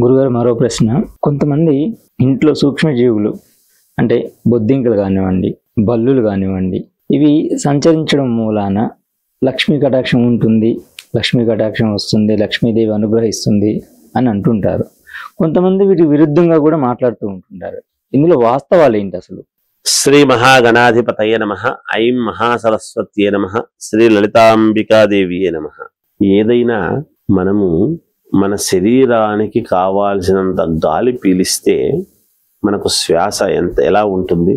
గురుగారు మరో ప్రశ్న. కొంతమంది ఇంట్లో సూక్ష్మజీవులు అంటే బొద్దింకలు కానివ్వండి, బల్లులు కానివ్వండి, ఇవి సంచరించడం మూలాన లక్ష్మీ కటాక్షం ఉంటుంది, లక్ష్మీ కటాక్షం వస్తుంది, లక్ష్మీదేవి అనుగ్రహిస్తుంది అని అంటుంటారు. కొంతమంది వీటికి విరుద్ధంగా కూడా మాట్లాడుతూ ఉంటుంటారు. ఇందులో వాస్తవాలు ఏంటి అసలు? శ్రీ మహాగణాధిపతయ నమః. ఐం మహాసరస్వత్యే నమః. శ్రీ లలితాంబికాదేవియే నమః. ఏదైనా మనము మన శరీరానికి కావాల్సినంత గాలి పీలిస్తే మనకు శ్వాస ఎలా ఉంటుంది?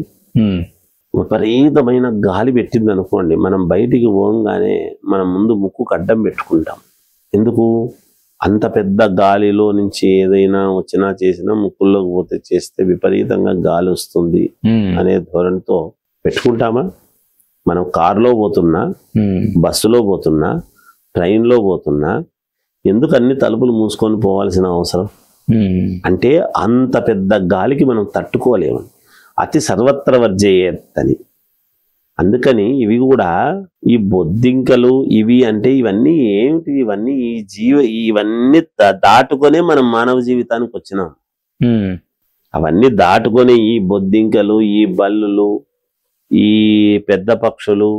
విపరీతమైన గాలి పెట్టింది అనుకోండి, మనం బయటికి పోగానే మనం ముందు ముక్కుకు అడ్డం పెట్టుకుంటాం. ఎందుకు? అంత పెద్ద గాలిలో నుంచి ఏదైనా వచ్చినా చేసినా ముక్కుల్లోకి పోతే చేస్తే విపరీతంగా గాలి వస్తుంది అనే ధోరణితో పెట్టుకుంటామా? మనం కారులో పోతున్నా, బస్సులో పోతున్నా, ట్రైన్లో పోతున్నా ఎందుకు అన్ని తలుపులు మూసుకొని పోవాల్సిన అవసరం? అంటే అంత పెద్ద గాలికి మనం తట్టుకోలేము. అతి సర్వత్ర వర్జయేత్తని. అందుకని ఇవి కూడా ఈ బొద్దింకలు ఇవి అంటే ఇవన్నీ ఏమిటి? ఇవన్నీ ఇవన్నీ దాటుకొనే మనం మానవ జీవితానికి వచ్చినాం. అవన్నీ దాటుకొని ఈ బొద్దింకలు, ఈ బల్లులు, ఈ పెద్ద పక్షులు,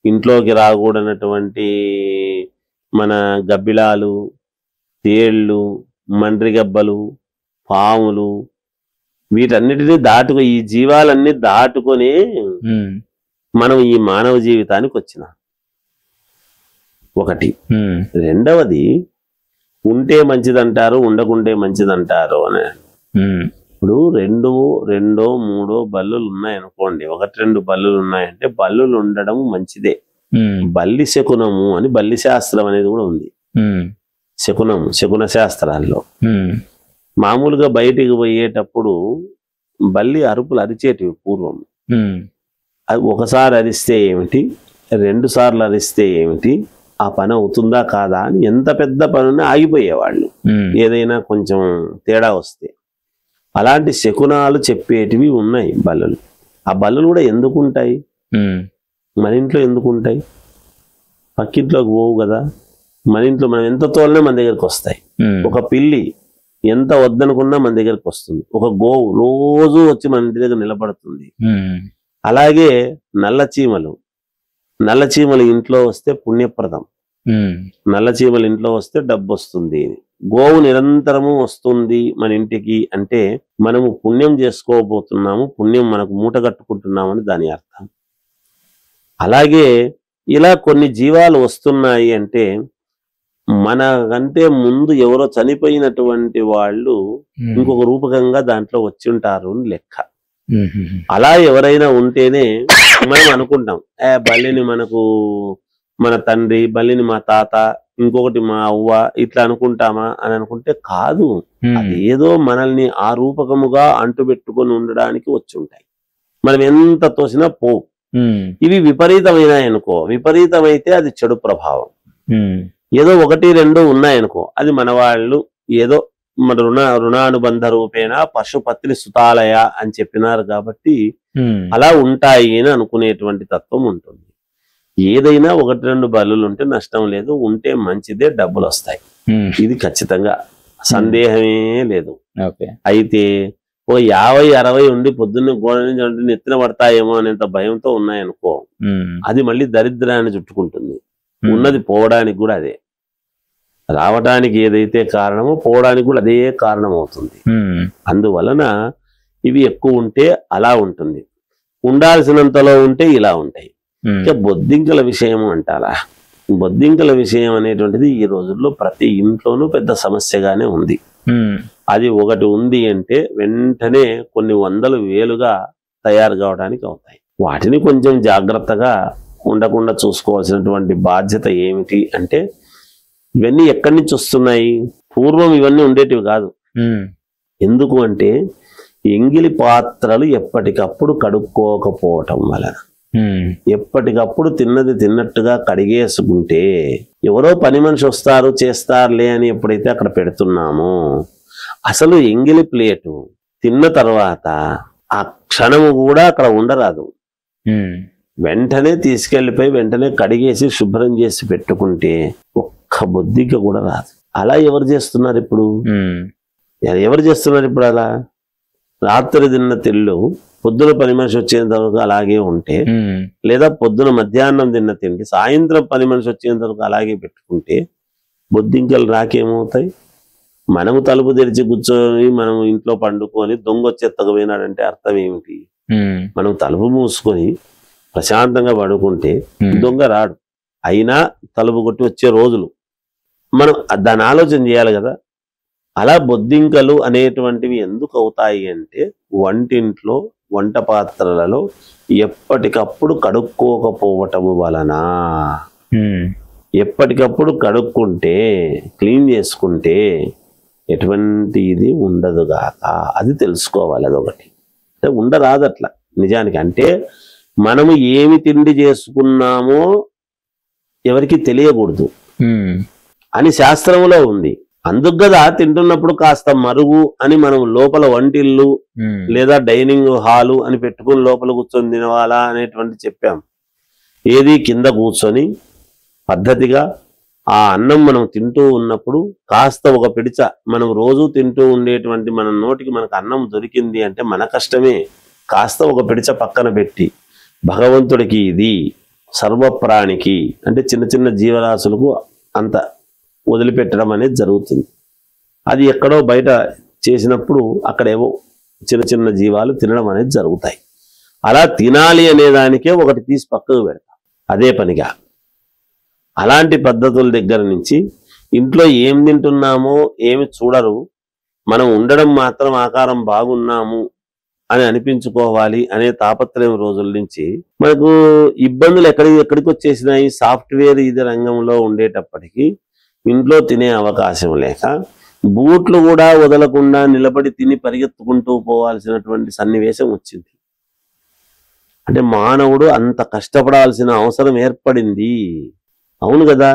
ఇంట్లోకి రాకూడనటువంటి మన గబ్బిలాలు, తేళ్లు, మండ్రిగబ్బలు, పాములు, వీటన్నిటినీ ఈ జీవాలన్నీ దాటుకొని మనం ఈ మానవ జీవితానికి వచ్చినాం. ఒకటి. రెండవది, ఉంటే మంచిదంటారు, ఉండకుంటే మంచిదంటారు అని. ఇప్పుడు రెండో మూడో బల్లులు ఉన్నాయనుకోండి, 1-2 బల్లులు ఉన్నాయంటే బల్లులు ఉండడం మంచిదే. బల్లి శకునము అని బల్లి శాస్త్రం అనేది కూడా ఉంది. శకున శాస్త్రాల్లో మామూలుగా బయటికి పోయేటప్పుడు బల్లి అరుపులు అరిచేటివి పూర్వం. అది ఒకసారి అరిస్తే ఏమిటి, 2 సార్లు అరిస్తే ఏమిటి, ఆ పని అవుతుందా కాదా అని ఎంత పెద్ద పని ఆగిపోయేవాళ్ళు ఏదైనా కొంచెం తేడా వస్తే. అలాంటి శకునాలు చెప్పేటివి ఉన్నాయి బల్లులు. ఆ బల్లులు కూడా ఎందుకు ఉంటాయి? మన ఇంట్లో ఎందుకు ఉంటాయి? పక్కింట్లోకి పోవు కదా. మన ఇంట్లో మనం ఎంత తోలినా మన దగ్గరికి వస్తాయి. ఒక పిల్లి ఎంత వద్దనుకున్నా మన దగ్గరికి వస్తుంది. ఒక గోవు రోజు వచ్చి మన ఇంటి దగ్గర నిలబడుతుంది. అలాగే నల్ల చీమలు ఇంట్లో వస్తే పుణ్యప్రదం. నల్ల చీమలు ఇంట్లో వస్తే డబ్బు వస్తుంది. గోవు నిరంతరము వస్తుంది మన ఇంటికి అంటే మనము పుణ్యం చేసుకోబోతున్నాము, పుణ్యం మనకు మూట కట్టుకుంటున్నామని దాని అర్థం. అలాగే ఇలా కొన్ని జీవాలు వస్తున్నాయి అంటే మనకంటే ముందు ఎవరో చనిపోయినటువంటి వాళ్ళు ఇంకొక రూపకంగా దాంట్లో వచ్చి ఉంటారు అని లెక్క. అలా ఎవరైనా ఉంటేనే మనం అనుకుంటాం, బల్లిని మనకు మన తండ్రి, బల్లిని మా తాత, ఇంకొకటి మా అవ్వ, ఇట్లా అనుకుంటామా అని అనుకుంటే కాదు. అది ఏదో మనల్ని ఆ రూపకముగా అంటుపెట్టుకొని ఉండడానికి వచ్చి ఉంటాయి. మనం ఎంత తోసినా పోవు. ఇవి విపరీతమైనాయనుకో, విపరీతమైతే అది చెడు ప్రభావం. ఏదో 1-2 ఉన్నాయనుకో, అది మన వాళ్ళు ఏదో మన రుణానుబంధ రూపేణ పశుపత్ని సుతాలయ అని చెప్పినారు కాబట్టి అలా ఉంటాయి అని అనుకునేటువంటి తత్వం ఉంటుంది. ఏదైనా 1-2 బల్లులు ఉంటే నష్టం లేదు, ఉంటే మంచిదే, డబ్బులు వస్తాయి. ఇది ఖచ్చితంగా సందేహమే లేదు. అయితే ఓ 50-60 ఉండి పొద్దున్నే గోడ నుంచి నెత్తిన పడతాయేమో అనేంత భయంతో ఉన్నాయనుకో, అది మళ్ళీ దరిద్రాన్ని చుట్టుకుంటుంది. ఉన్నది పోవడానికి కూడా అదే, రావడానికి ఏదైతే కారణమో పోవడానికి కూడా అదే కారణం అవుతుంది. అందువలన ఇవి ఎక్కువ ఉంటే అలా ఉంటుంది, ఉండాల్సినంతలో ఉంటే ఇలా ఉంటాయి. ఇక బొద్దింకల విషయం అంటారా? బొద్దింకల విషయం అనేటువంటిది ఈ రోజుల్లో ప్రతి ఇంట్లోనూ పెద్ద సమస్యగానే ఉంది. అది ఒకటి ఉంది అంటే వెంటనే కొన్ని 100,000గా తయారు కావడానికి అవుతాయి. వాటిని కొంచెం జాగ్రత్తగా ఉండకుండా చూసుకోవాల్సినటువంటి బాధ్యత ఏమిటి అంటే, ఇవన్నీ ఎక్కడి నుంచి వస్తున్నాయి? పూర్వం ఇవన్నీ ఉండేటివి కాదు. ఎందుకు అంటే ఎంగిలి పాత్రలు ఎప్పటికప్పుడు కడుక్కోకపోవటం వలన, ఎప్పటికప్పుడు తిన్నది తిన్నట్టుగా కడిగేసుకుంటే ఎవరో పని మనిషి వస్తారు చేస్తారులే అని ఎప్పుడైతే అక్కడ పెడుతున్నామో, అసలు ఎంగిలి ప్లేటు తిన్న తర్వాత ఆ క్షణము కూడా అక్కడ ఉండరాదు. వెంటనే తీసుకెళ్లిపోయి వెంటనే కడిగేసి శుభ్రం చేసి పెట్టుకుంటే ఒక్క బొద్దిక కూడా రాదు. అలా ఎవరు చేస్తున్నారు ఇప్పుడు? ఎవరు చేస్తున్నారు ఇప్పుడు అలా? రాత్రి తిన్న తిళ్ళు పొద్దున పని మనిషి వచ్చేంత వరకు అలాగే ఉంటే, లేదా పొద్దున మధ్యాహ్నం తిన్న తిండి సాయంత్రం పని మనిషి వచ్చేంత వరకు అలాగే పెట్టుకుంటే బొద్దింకలు రాకేమవుతాయి? మనము తలుపు తెరిచి కూర్చొని మనం ఇంట్లో పండుకొని దొంగ వచ్చి ఎత్తకపోయినాడంటే అర్థం ఏమిటి? మనం తలుపు మూసుకొని ప్రశాంతంగా పడుకుంటే దొంగ రాడు. అయినా తలుపు కొట్టి వచ్చే రోజులు మనం దాన్ని ఆలోచన చేయాలి కదా. అలా బొద్దింకలు అనేటువంటివి ఎందుకు అవుతాయి అంటే, వంటింట్లో వంట పాత్రలలో ఎప్పటికప్పుడు కడుక్కోకపోవటము వలన. ఎప్పటికప్పుడు కడుక్కుంటే, క్లీన్ చేసుకుంటే ఎటువంటి ఇది ఉండదు గాక. అది తెలుసుకోవాలి. అదొకటి. అంటే ఉండరాదు అట్లా నిజానికి. అంటే మనము ఏమి తిండి చేసుకున్నామో ఎవరికి తెలియకూడదు అని శాస్త్రంలో ఉంది. అందుకు కదా తింటున్నప్పుడు కాస్త మరుగు అని మనం లోపల వంటిల్లు లేదా డైనింగ్ హాలు అని పెట్టుకుని లోపల కూర్చొని తినవాలా అనేటువంటి చెప్పాం. ఏది కింద కూర్చొని పద్ధతిగా ఆ అన్నం మనం తింటూ ఉన్నప్పుడు కాస్త ఒక పిడిచ, మనం రోజు తింటూ ఉండేటువంటి మన నోటికి మనకు అన్నం దొరికింది అంటే మన కష్టమే. కాస్త ఒక పిడిచ పక్కన పెట్టి భగవంతుడికి, ఇది సర్వప్రాణికి అంటే చిన్న చిన్న జీవరాశులకు అంత వదిలిపెట్టడం అనేది జరుగుతుంది. అది ఎక్కడో బయట చేసినప్పుడు అక్కడేవో చిన్న చిన్న జీవాలు తినడం అనేది జరుగుతాయి. అలా తినాలి అనే దానికే ఒకటి తీసి పక్కకు పెడతాం. అదే పనిగా అలాంటి పద్ధతుల దగ్గర నుంచి ఇంట్లో ఏం తింటున్నామో ఏమి చూడరు. మనం ఉండడం మాత్రం ఆకారం బాగున్నాము అని అనిపించుకోవాలి అనే తాపత్రయం రోజుల నుంచి మనకు ఇబ్బందులు ఎక్కడికి వచ్చేసినాయి. సాఫ్ట్వేర్ ఇది రంగంలో ఉండేటప్పటికీ ఇంట్లో తినే అవకాశం లేక బూట్లు కూడా వదలకుండా నిలబడి తిని పరిగెత్తుకుంటూ పోవాల్సినటువంటి సన్నివేశం వచ్చింది. అంటే మానవుడు అంత కష్టపడాల్సిన అవసరం ఏర్పడింది. అవును కదా.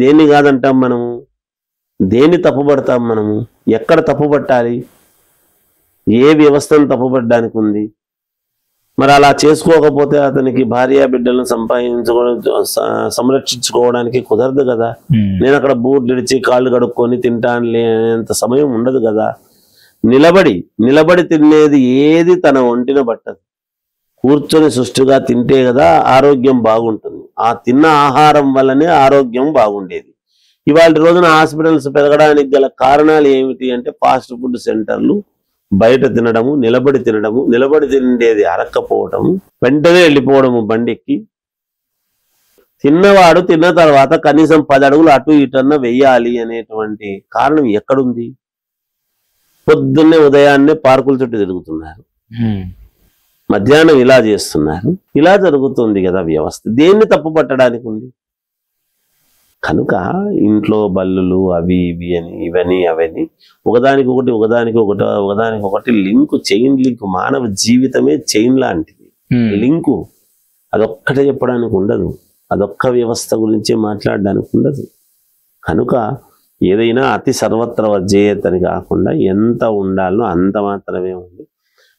దేన్ని కాదంటాం మనము? దేన్ని తప్పుపడతాం మనము? ఎక్కడ తప్పుపట్టాలి? ఏ వ్యవస్థను తప్పుపట్టడానికి ఉంది? మరి అలా చేసుకోకపోతే అతనికి భార్య బిడ్డలను సంరక్షించుకోవడానికి కుదరదు కదా. నేను అక్కడ బూట్లు ఇడిచి కాళ్ళు కడుక్కొని తింటాను లేనంత సమయం ఉండదు కదా. నిలబడి తినేది ఏది తన ఒంటిన పట్టదు. కూర్చొని సుష్టిగా తింటే కదా ఆరోగ్యం బాగుంటుంది. ఆ తిన్న ఆహారం వల్లనే ఆరోగ్యం బాగుండేది. ఇవాళ రోజున హాస్పిటల్స్ పెరగడానికి గల కారణాలు ఏమిటి అంటే ఫాస్ట్ ఫుడ్ సెంటర్లు, బయట తినడము, నిలబడి తిండేది అరక్కపోవటము, వెంటనే వెళ్ళిపోవడము బండెక్కి. తిన్నవాడు తిన్న తర్వాత కనీసం 10 అడుగులు అటు ఇటన్న వెయ్యాలి అనేటువంటి కారణం ఎక్కడుంది? పొద్దున్నే ఉదయాన్నే పార్కుల చుట్టూ తిరుగుతున్నారు, మధ్యాహ్నం ఇలా చేస్తున్నారు. ఇలా జరుగుతుంది కదా వ్యవస్థ. దేన్ని తప్పు పట్టడానికి ఉంది? కనుక ఇంట్లో బల్లులు అవి ఇవి అని ఇవని అవని ఒకదానికొకటి చైన్ లింక్. మానవ జీవితమే చైన్ లాంటిది. లింకు అదొక్కటే చెప్పడానికి ఉండదు. అదొక్క వ్యవస్థ గురించి మాట్లాడడానికి ఉండదు. కనుక ఏదైనా అతి సర్వత్ర వర్జేయతని కాకుండా ఎంత ఉండాలో అంత మాత్రమే ఉంది.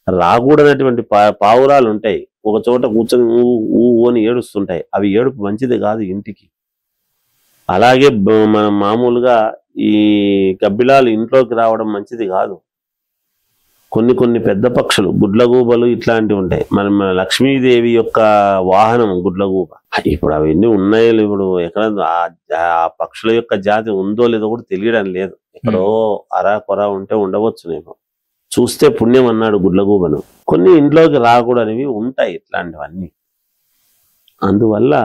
రాకూడనటువంటి పావురాలు ఉంటాయి, ఒక చోట కూర్చొని ఊ అని ఏడుస్తుంటాయి. అవి ఏడుపు మంచిది కాదు ఇంటికి. అలాగే మనం మామూలుగా ఈ గబ్బిలాలు ఇంట్లోకి రావడం మంచిది కాదు. కొన్ని పెద్ద పక్షులు, గుడ్లగూబలు ఇట్లాంటివి ఉంటాయి. మన లక్ష్మీదేవి యొక్క వాహనం గుడ్లగూబ. ఇప్పుడు అవన్నీ ఉన్నాయో ఇప్పుడు ఎక్కడ ఆ పక్షుల యొక్క జాతి ఉందో లేదో కూడా తెలియడం లేదు. ఎక్కడో అరాకొరా ఉంటే ఉండవచ్చునేమో. చూస్తే పుణ్యం అన్నాడు గుడ్లగూబను. కొన్ని ఇంట్లోకి రాకూడనివి ఉంటాయి ఇట్లాంటివన్నీ. అందువల్ల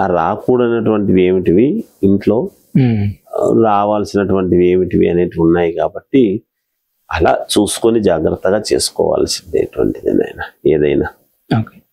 ఆ రాకూడనటువంటివి ఏమిటివి, ఇంట్లో రావాల్సినటువంటివి ఏమిటివి అనేటివి ఉన్నాయి. కాబట్టి అలా చూసుకొని జాగ్రత్తగా చేసుకోవాల్సిందేటువంటిది ఏదైనా.